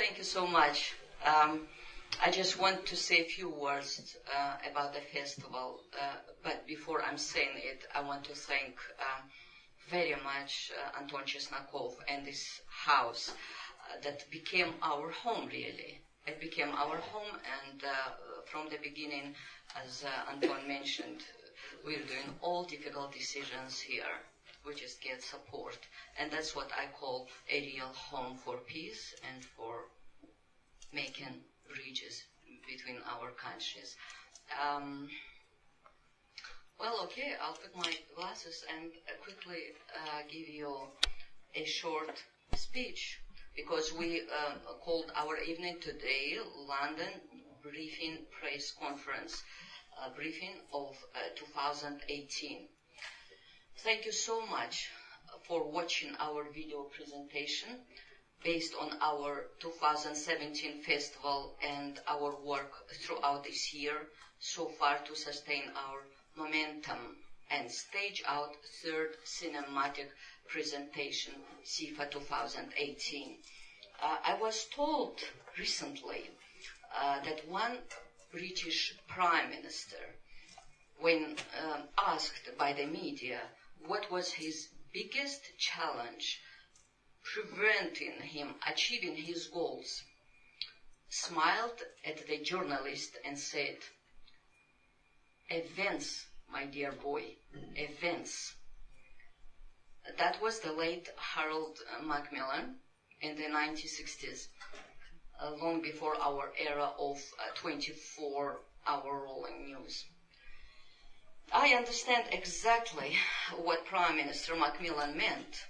Thank you so much. I just want to say a few words about the festival, but before I'm saying it, I want to thank very much Anton Chesnakov and this house that became our home, really. It became our home, and from the beginning, as Anton mentioned, we're doing all difficult decisions here. We just get support, and that's what I call a real home for peace and for making bridges between our countries. Well, okay, I'll put my glasses and quickly give you a short speech, because we called our evening today London Briefing Press Conference, briefing of 2018. Thank you so much for watching our video presentation based on our 2017 festival and our work throughout this year so far to sustain our momentum and stage out third cinematic presentation, SIFFA 2018. I was told recently that one British Prime Minister, when asked by the media what was his biggest challenge preventing him achieving his goals, smiled at the journalist and said, "Events, my dear boy, events." That was the late Harold Macmillan in the 1960s, long before our era of 24-hour rolling news. I understand exactly what Prime Minister Macmillan meant.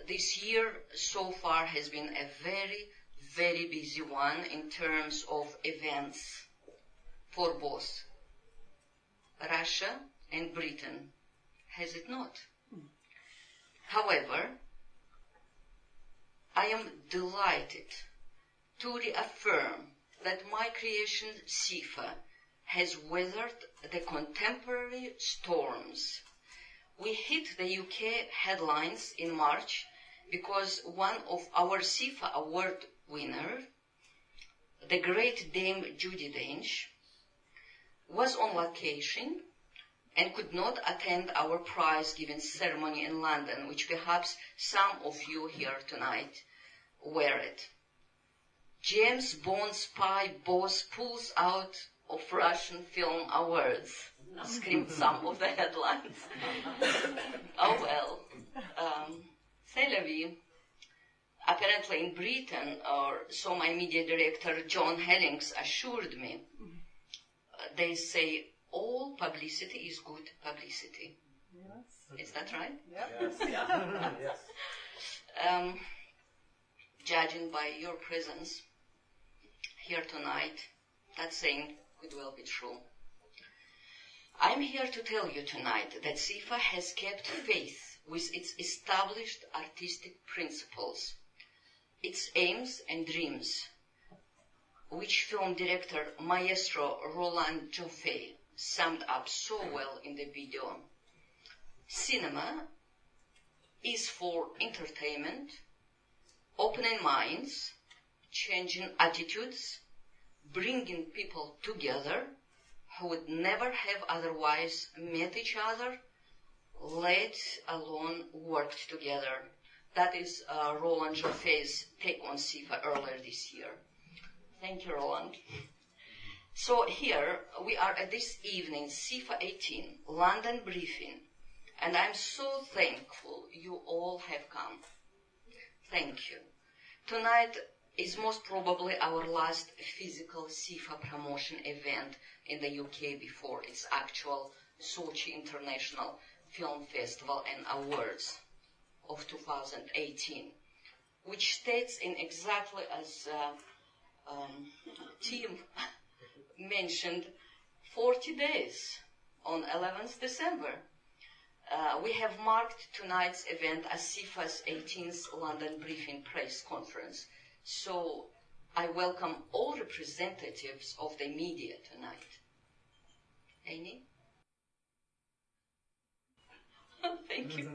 This year so far has been a very, very busy one in terms of events for both Russia and Britain, has it not? However, I am delighted to reaffirm that my creation SIFFA has weathered the contemporary storms. We hit the UK headlines in March because one of our SIFFA award winners, the great Dame Judi Dench, was on vacation and could not attend our prize-giving ceremony in London, which perhaps some of you here tonight were at. James Bond spy boss pulls out of Russian Film Awards, screamed some of the headlines. Oh well, c'est la vie. Apparently in Britain, or so my media director John Hellings assured me, they say all publicity is good publicity. Yes. Is that right? Yes. Yeah. Yes. Judging by your presence here tonight, that saying could well be true. I'm here to tell you tonight that SIFFA has kept faith with its established artistic principles, its aims and dreams, which film director Maestro Roland Joffé summed up so well in the video. Cinema is for entertainment, opening minds, changing attitudes, bringing people together who would never have otherwise met each other, let alone worked together. That is Roland Joffé's take on SIFFA earlier this year. Thank you, Roland. So here we are at this evening, SIFFA 18, London briefing, and I'm so thankful you all have come. Thank you. Tonight is most probably our last physical SIFFA promotion event in the UK before its actual Sochi International Film Festival and Awards of 2018, which states in exactly as Tim mentioned, 40 days on 11th December. We have marked tonight's event as SIFFA's 18th London Briefing Press Conference. So I welcome all representatives of the media tonight. Amy? Thank you.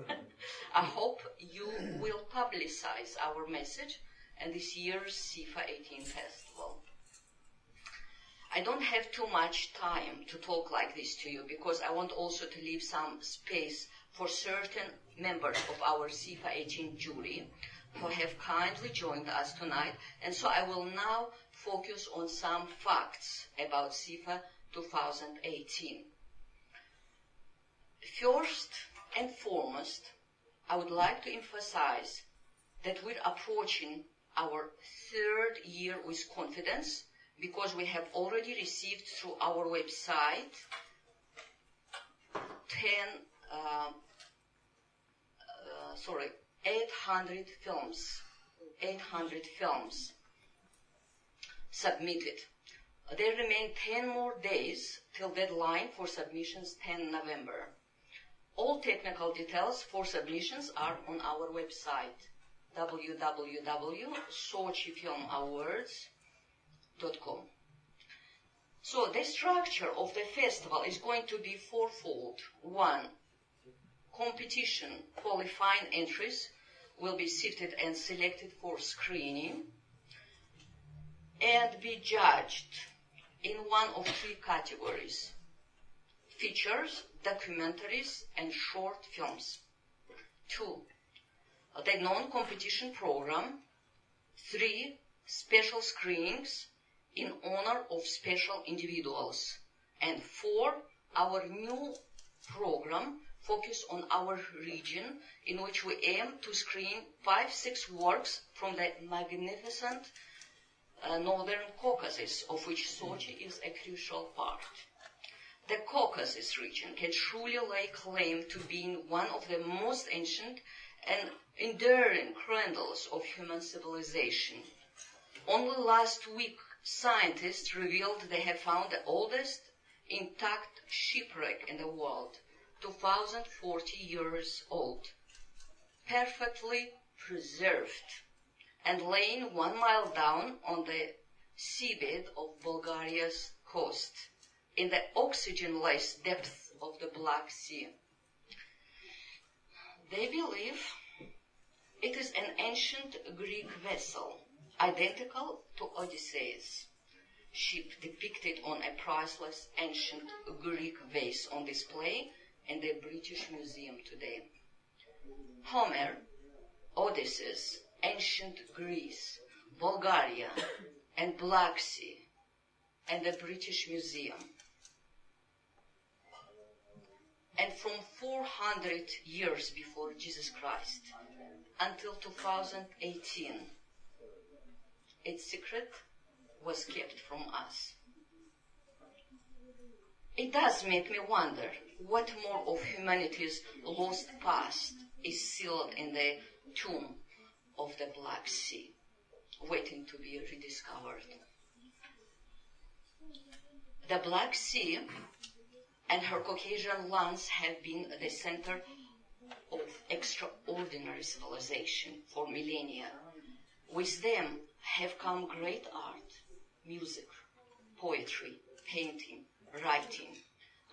I hope you will publicize our message and this year's SIFFA 18 Festival. I don't have too much time to talk like this to you because I want also to leave some space for certain members of our SIFFA 18 jury who have kindly joined us tonight, and so I will now focus on some facts about SIFFA 2018. First and foremost, I would like to emphasize that we're approaching our third year with confidence because we have already received through our website 800 films submitted. There remain 10 more days till deadline for submissions, 10 November. All technical details for submissions are on our website, www.sochifilmawards.com. So the structure of the festival is going to be fourfold. One, competition qualifying entries will be sifted and selected for screening and be judged in one of three categories: features, documentaries, and short films. Two, the non-competition program. Three, special screenings in honor of special individuals. And four, our new program focus on our region, in which we aim to screen 5-6 works from the magnificent Northern Caucasus, of which Sochi is a crucial part. The Caucasus region can truly lay claim to being one of the most ancient and enduring cradles of human civilization. Only last week, scientists revealed they have found the oldest intact shipwreck in the world, 2,040 years old, perfectly preserved, and laying 1 mile down on the seabed of Bulgaria's coast, in the oxygen-less depths of the Black Sea. They believe it is an ancient Greek vessel, identical to Odysseus' ship, depicted on a priceless ancient Greek vase on display in the British Museum today. Homer, Odysseus, ancient Greece, Bulgaria, and Black Sea, and the British Museum. And from 400 years before Jesus Christ until 2018, its secret was kept from us. It does make me wonder what more of humanity's lost past is sealed in the tomb of the Black Sea, waiting to be rediscovered. The Black Sea and her Caucasian lands have been the center of extraordinary civilization for millennia. With them have come great art, music, poetry, painting, writing.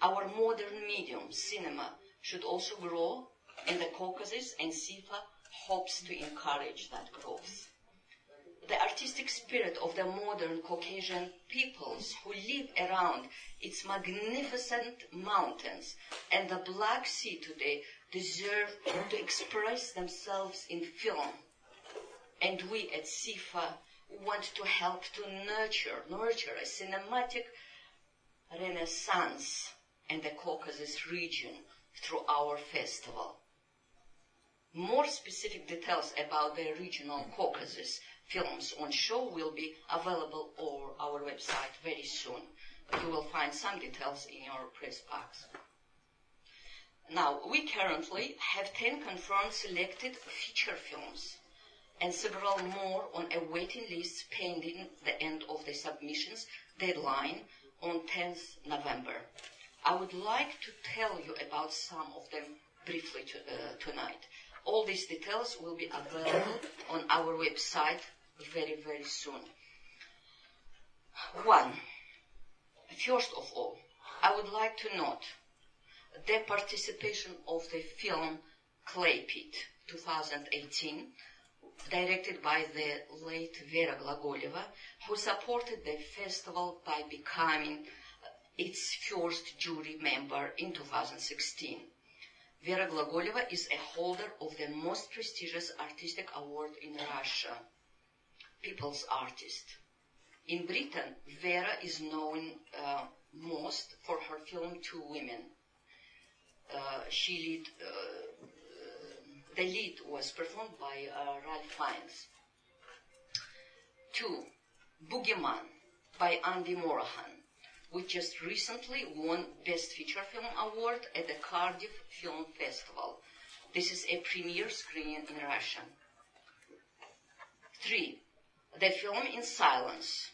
Our modern medium, cinema, should also grow in the Caucasus, and SIFFA hopes to encourage that growth. The artistic spirit of the modern Caucasian peoples who live around its magnificent mountains and the Black Sea today deserve to express themselves in film. And we at SIFFA want to help to nurture a cinematic renaissance in the Caucasus region through our festival. More specific details about the regional Caucasus films on show will be available on our website very soon. You will find some details in your press box. Now, we currently have 10 confirmed selected feature films and several more on a waiting list pending the end of the submissions deadline on 10th November. I would like to tell you about some of them briefly tonight. All these details will be available on our website very, very soon. First of all, I would like to note the participation of the film Clay Pit 2018 directed by the late Vera Glagoleva, who supported the festival by becoming its first jury member in 2016. Vera Glagoleva is a holder of the most prestigious artistic award in Russia, People's Artist. In Britain, Vera is known most for her film Two Women. The lead was performed by Ralph Fiennes. 2. Boogeyman by Andy Morahan, which just recently won Best Feature Film Award at the Cardiff Film Festival. This is a premiere screening in Russia. 3. The film In Silence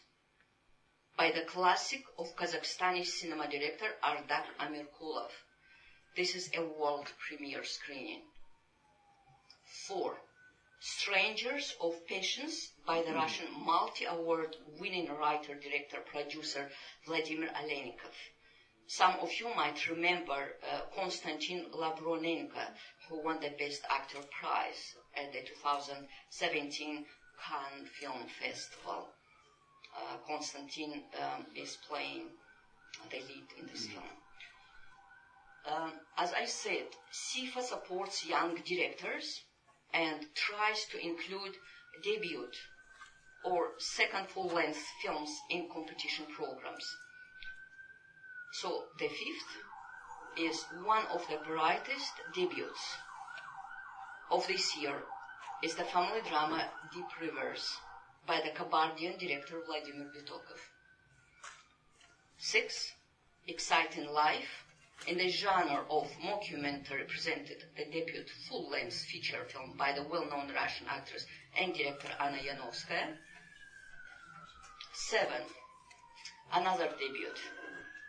by the classic of Kazakhstani cinema director Ardak Amirkulov. This is a world premiere screening. 4. Strangers of Patience by the Russian multi-award winning writer, director, producer Vladimir Alenikov. Some of you might remember Konstantin Labronenko, who won the Best Actor prize at the 2017 Cannes Film Festival. Konstantin is playing the lead in this film. As I said, SIFFA supports young directors and tries to include debut or second full-length films in competition programs. So the 5th is one of the brightest debuts of this year is the family drama Deep Rivers by the Kabardian director Vladimir Bitokov. 6. Exciting Life in the genre of mockumentary presented the debut full-length feature film by the well-known Russian actress and director Anna Yanovskaya. 7. Another debut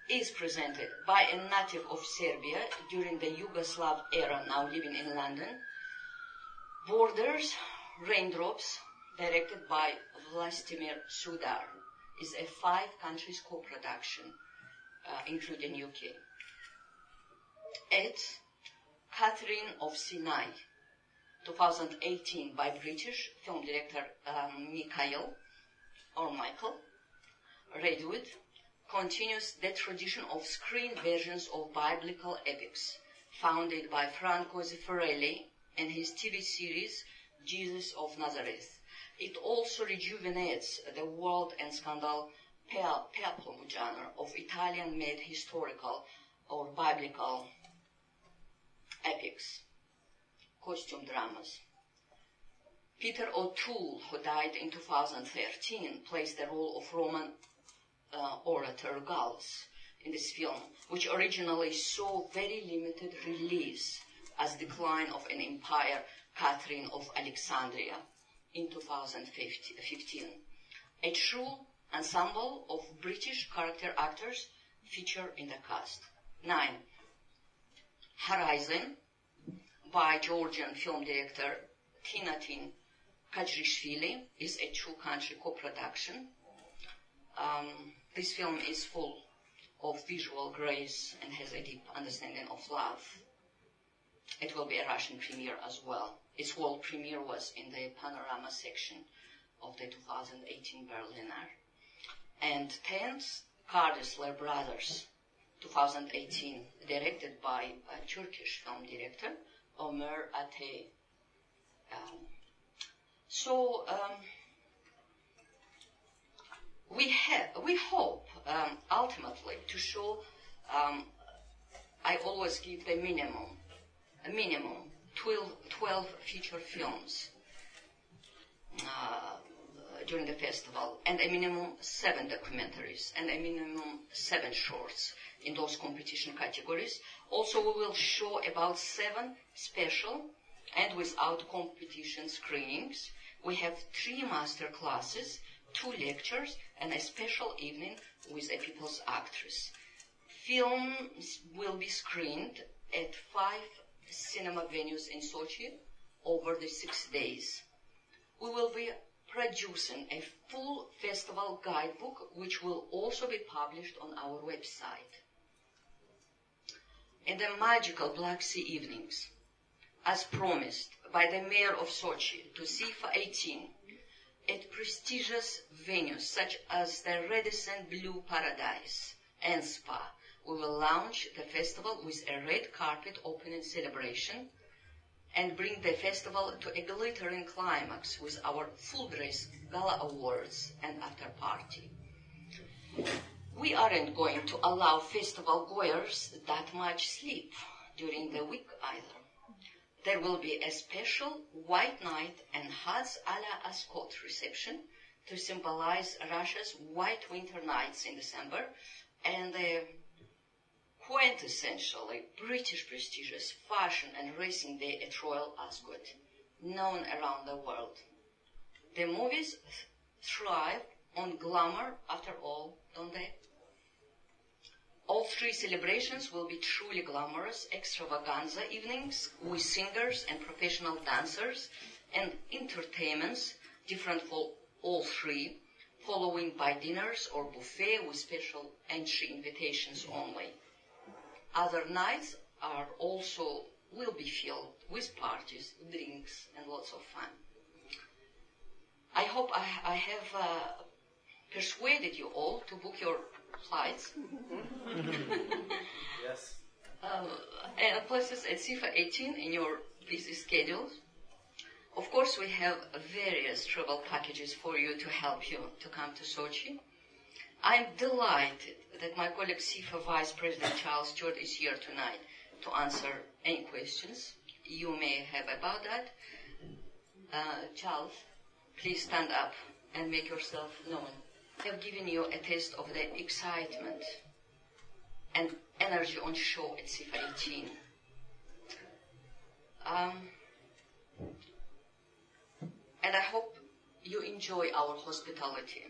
is presented by a native of Serbia during the Yugoslav era, now living in London. Borders, Raindrops, directed by Vlastimir Sudar, is a 5 countries co-production, including UK. 8. Catherine of Sinai, 2018, by British film director Michael Redwood, continues the tradition of screen versions of biblical epics founded by Franco Zeffirelli and his TV series Jesus of Nazareth. It also rejuvenates the world and scandal peplum genre of Italian-made historical or biblical epics, costume dramas. Peter O'Toole, who died in 2013, plays the role of Roman orator Gallus in this film, which originally saw very limited release as Decline of an Empire, Catherine of Alexandria in 2015. A true ensemble of British character actors feature in the cast. 9. Horizon by Georgian film director Tinatin Kajrishvili is a 2-country co-production. This film is full of visual grace and has a deep understanding of love. It will be a Russian premiere as well. Its world premiere was in the Panorama section of the 2018 Berliner. And 10th, Kardashev Brothers, 2018, directed by a Turkish film director, Ömer Atay. We hope ultimately to show. I always give the minimum 12 feature films during the festival, and a minimum 7 documentaries, and a minimum 7 shorts in those competition categories. Also, we will show about 7 special and without competition screenings. We have 3 master classes, 2 lectures, and a special evening with a people's actress. Films will be screened at 5 cinema venues in Sochi over the 6 days. We will be producing a full festival guidebook, which will also be published on our website. In the magical Black Sea evenings, as promised by the mayor of Sochi to SIFFA 18 at prestigious venues such as the Radisson Blue Paradise and Spa. We will launch the festival with a red carpet opening celebration and bring the festival to a glittering climax with our full dress gala awards and after party. We aren't going to allow festival goers that much sleep during the week either. There will be a special white night and Haz a la Ascot reception to symbolize Russia's white winter nights in December and the quintessentially British prestigious fashion and racing day at Royal Ascot, known around the world. The movies thrive on glamour after all, don't they? All three celebrations will be truly glamorous extravaganza evenings with singers and professional dancers and entertainments different for all three, following by dinners or buffet with special entry invitations only. Other nights will be filled with parties, drinks, and lots of fun. I hope I have persuaded you all to book your flights. Yes. And places at SIFFA 18 in your busy schedules. Of course, we have various travel packages for you to help you to come to Sochi. I'm delighted that my colleague SIFFA Vice President Charles Stewart is here tonight to answer any questions you may have about that. Charles, please stand up and make yourself known. I have given you a taste of the excitement and energy on show at SIFFA 18. And I hope you enjoy our hospitality,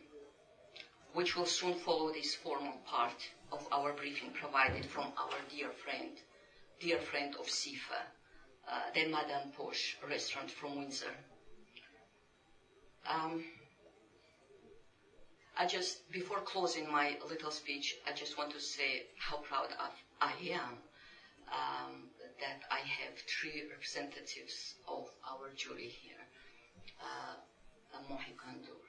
which will soon follow this formal part of our briefing provided from our dear friend of SIFFA, the Madame Posh restaurant from Windsor. Before closing my little speech, I just want to say how proud I am that I have three representatives of our jury here. Mohikandur,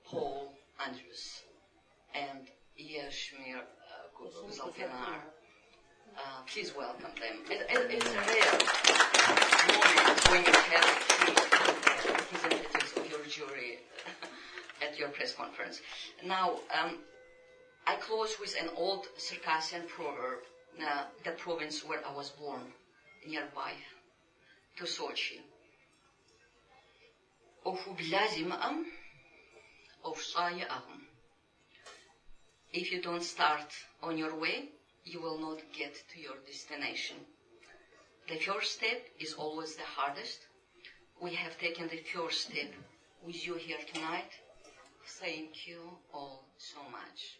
Paul Andrews, and Yashmir Zalfinar. Please welcome them. It's a rare moment when you have three representatives of your jury at your press conference. Now, I close with an old Circassian proverb, the province where I was born, nearby to Sochi. If you don't start on your way, you will not get to your destination. The first step is always the hardest. We have taken the first step with you here tonight. Thank you all so much.